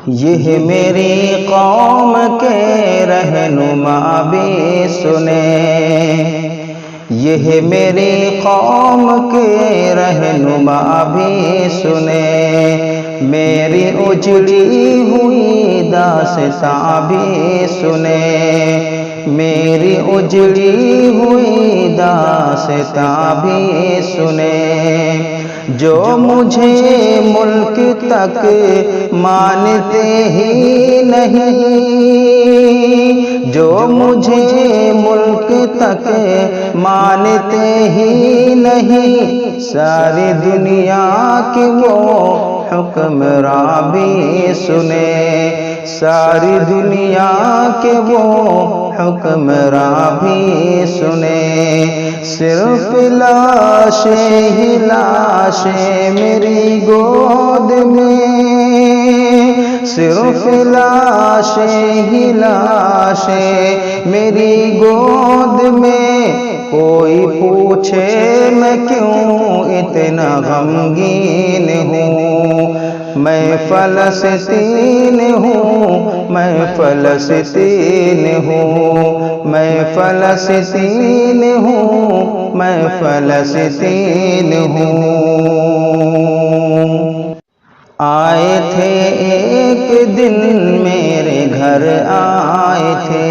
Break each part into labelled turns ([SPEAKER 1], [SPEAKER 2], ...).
[SPEAKER 1] یہ میری قوم کے رہنما بھی سنے، یہ میری قوم کے رہنما بھی سنے، میری اجڑی ہوئی داستاں بھی سنے، میری اجڑی ہوئی داستاں بھی سنے، جو مجھے ملک تک مانتے ہی نہیں، جو مجھے ملک تک مانتے ہی نہیں، ساری دنیا کی وہ حکمراں بھی سنے، ساری دنیا کے وہ حکمراں بھی سنے، صرف لاشیں ہی لاشیں میری گود میں، صرف لاشیں ہی لاشیں میری گود میں، کوئی پوچھے میں کیوں اتنا غمگین ہوں، میں فلسطین ہوں، میں فلسطین ہوں، میں فلسطین ہوں، میں فلسطین ہوں۔ آئے تھے ایک دن میرے گھر آئے تھے،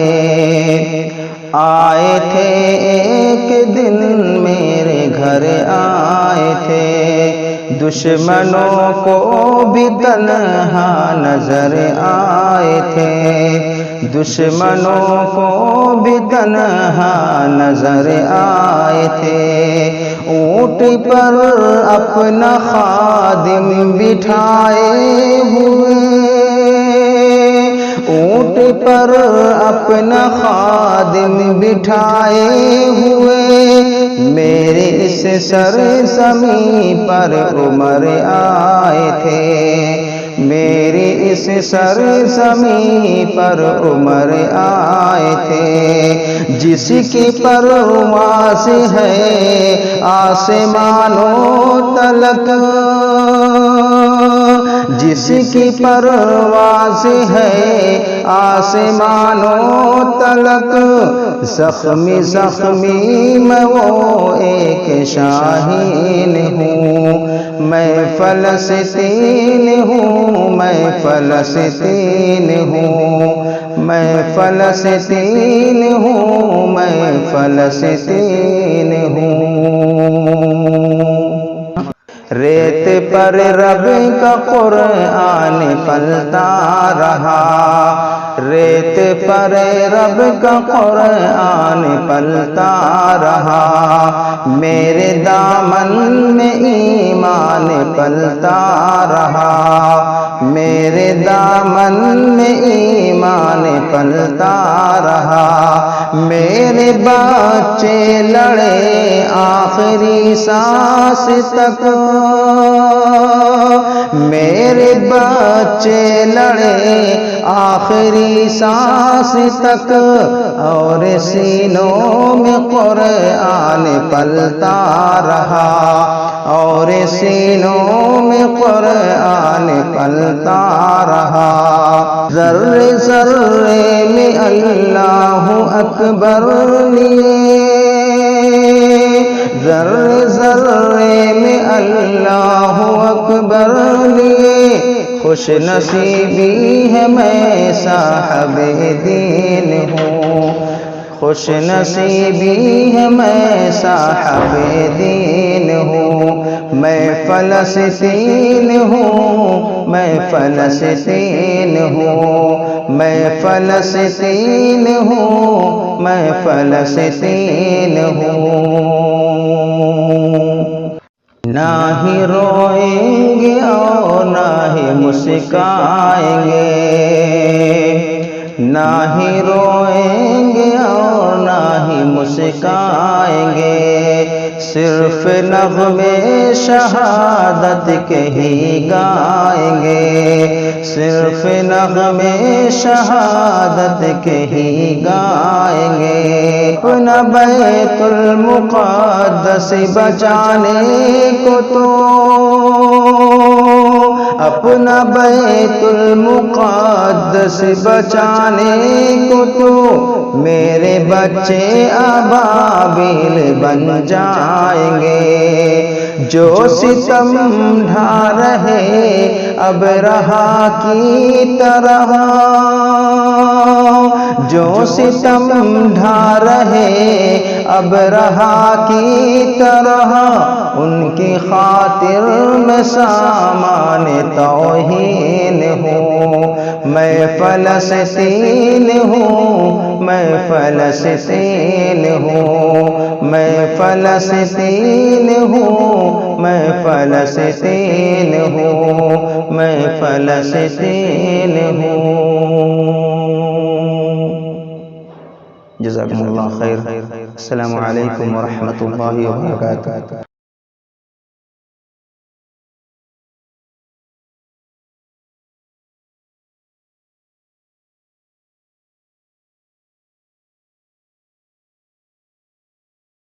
[SPEAKER 1] آئے تھے ایک دن میرے گھر آئے تھے، دشمنوں کو بھی تنہا نظر آئے تھے، دشمنوں کو بھی تنہا نظر آئے تھے، اونٹ پر اپنا خادم بٹھائے ہوئے، اونٹ پر اپنا خادم بٹھائے ہوئے، میرے اس سرزمین پر عمر آئے تھے، میرے اس سرزمین پر عمر آئے تھے، جس کی پرواز ہے آسمانوں تلک، جس کی پرواز ہے آسمانوں تلک، زخمی زخمی میں وہ ایک شاہین ہوں، میں فلسطین ہوں، میں فلسطین ہوں، میں فلسطین ہوں، میں فلسطین ہوں۔ ریت پر رب کا قرآن پلتا رہا، ریت پر رب کا قرآن پلتا رہا، میرے دامن میں ایمان پلتا رہا، میرے دامن میں ایمان پلتا رہا، میرے بچے لڑے آخری سانس تک، میرے بچے لڑے آخری سانس تک، اور سینوں میں قرآن پلتا رہا، اور سینوں میں قرآن پلتا رہا، ذرے ذرے میں اللہ اکبر لیے، ذرے ذرے میں اللہ اکبر لیے، خوش نصیبی ہے میں صاحب دین ہوں، خوش نصیبی ہے میں صاحب دین ہوں، میں فلسطین ہوں، میں فلسطین ہوں، میں فلسطین ہوں، میں فلسطین ہوں۔ نہ ہی روئیں گے اور نہ ہی مسکرائیں گے، نہ ہی روئیں گے اور نہ ہی مسکرائیں گے، صرف نغمے شہادت کے ہی گائیں گے، صرف نغمے شہادت کے ہی گائیں گے، اپنا بیت المقدس بچانے کو تو، اپنا بیت المقدس بچانے کو تو میرے بچے ابابیل بن جائیں گے۔ جو ستم ڈھا رہے ابرہا کی طرح، جو ستم ڈھا رہے ابرہا کی طرح، ان کی خاطر میں سامان توہین ہوں۔ میں فلسطین ہوں، میں فلسطین ہوں، میں فلسطین ہوں، میں فلسطین ہوں، میں فلسطین ہوں۔ جزاکم اللہ خیر۔ السلام علیکم ورحمۃ اللہ وبرکاتہ۔